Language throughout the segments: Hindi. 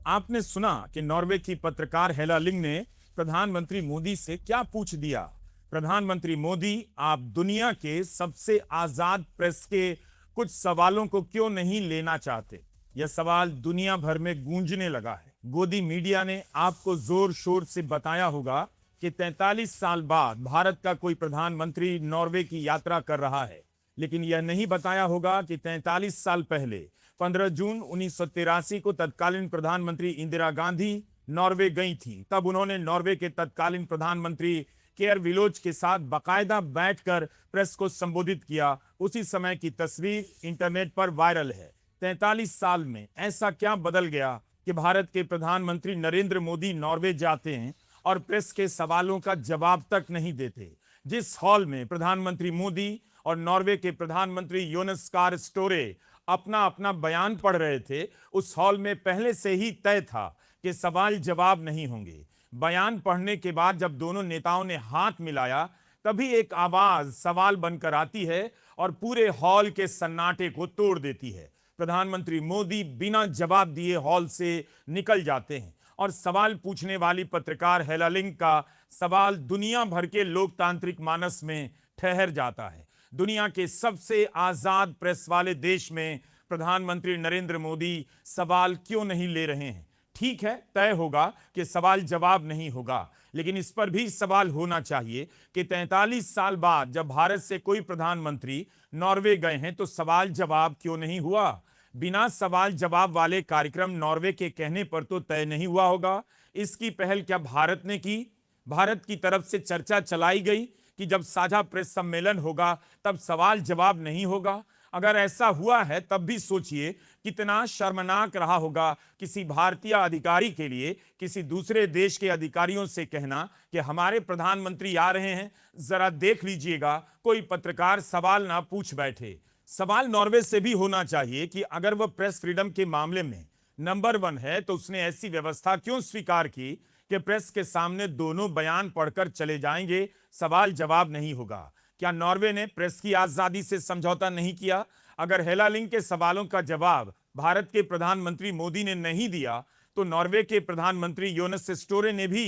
आपने सुना कि नॉर्वे की पत्रकार हेला लिंग ने प्रधानमंत्री मोदी से क्या पूछ दिया। प्रधानमंत्री मोदी, आप दुनिया के सबसे आजाद प्रेस के कुछ सवालों को क्यों नहीं लेना चाहते। यह सवाल दुनिया भर में गूंजने लगा है। गोदी मीडिया ने आपको जोर शोर से बताया होगा कि 43 साल बाद भारत का कोई प्रधानमंत्री नॉर्वे की यात्रा कर रहा है, लेकिन यह नहीं बताया होगा कि 43 साल पहले 15 जून 1983 को तत्कालीन प्रधानमंत्री इंदिरा गांधी नॉर्वे गई थी। तब उन्होंने नॉर्वे के तत्कालीन प्रधानमंत्री केयर विलोज के साथ बाकायदा बैठकर प्रेस को संबोधित किया। उसी समय की तस्वीर इंटरनेट पर वायरल है। 43 साल में ऐसा क्या बदल गया कि भारत के प्रधानमंत्री नरेंद्र मोदी नॉर्वे जाते हैं और प्रेस के सवालों का जवाब तक नहीं देते। जिस हॉल में प्रधानमंत्री मोदी और नॉर्वे के प्रधानमंत्री योनस गार स्टोरे अपना अपना बयान पढ़ रहे थे, उस हॉल में पहले से ही तय था कि सवाल जवाब नहीं होंगे। बयान पढ़ने के बाद जब दोनों नेताओं ने हाथ मिलाया, तभी एक आवाज सवाल बनकर आती है और पूरे हॉल के सन्नाटे को तोड़ देती है। प्रधानमंत्री मोदी बिना जवाब दिए हॉल से निकल जाते हैं और सवाल पूछने वाली पत्रकार हेला लिंग का सवाल दुनिया भर के लोकतांत्रिक मानस में ठहर जाता है। दुनिया के सबसे आजाद प्रेस वाले देश में प्रधानमंत्री नरेंद्र मोदी सवाल क्यों नहीं ले रहे हैं। ठीक है, तय होगा कि सवाल जवाब नहीं होगा, लेकिन इस पर भी सवाल होना चाहिए कि 43 साल बाद जब भारत से कोई प्रधानमंत्री नॉर्वे गए हैं तो सवाल जवाब क्यों नहीं हुआ। बिना सवाल जवाब वाले कार्यक्रम नॉर्वे के कहने पर तो तय नहीं हुआ होगा। इसकी पहल क्या भारत ने की? भारत की तरफ से चर्चा चलाई गई कि जब साझा प्रेस सम्मेलन होगा तब सवाल जवाब नहीं होगा। अगर ऐसा हुआ है तब भी सोचिए कितना शर्मनाक रहा होगा किसी भारतीय अधिकारी के लिए किसी दूसरे देश के अधिकारियों से कहना कि हमारे प्रधानमंत्री आ रहे हैं, जरा देख लीजिएगा, कोई पत्रकार सवाल ना पूछ बैठे। सवाल नॉर्वे से भी होना चाहिए कि अगर वह प्रेस फ्रीडम के मामले में नंबर 1 है तो उसने ऐसी व्यवस्था क्यों स्वीकार की कि प्रेस के सामने दोनों बयान पढ़कर चले जाएंगे, सवाल जवाब नहीं होगा। क्या नॉर्वे ने प्रेस की आजादी से समझौता नहीं किया? अगर हेला लिंग के सवालों का जवाब भारत के प्रधानमंत्री मोदी ने नहीं दिया तो नॉर्वे के प्रधानमंत्री योनस स्टोरे ने भी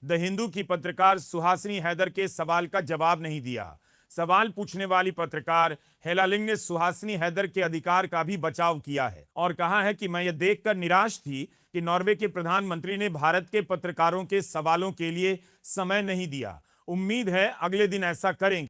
द हिंदू की पत्रकार सुहासिनी हैदर के सवाल का जवाब नहीं दिया। सवाल पूछने वाली पत्रकार हेला लिंग ने सुहासिनी हैदर के अधिकार का भी बचाव किया है और कहा है कि मैं यह देखकर निराश थी कि नॉर्वे के प्रधानमंत्री ने भारत के पत्रकारों के सवालों के लिए समय नहीं दिया। उम्मीद है अगले दिन ऐसा करेंगे।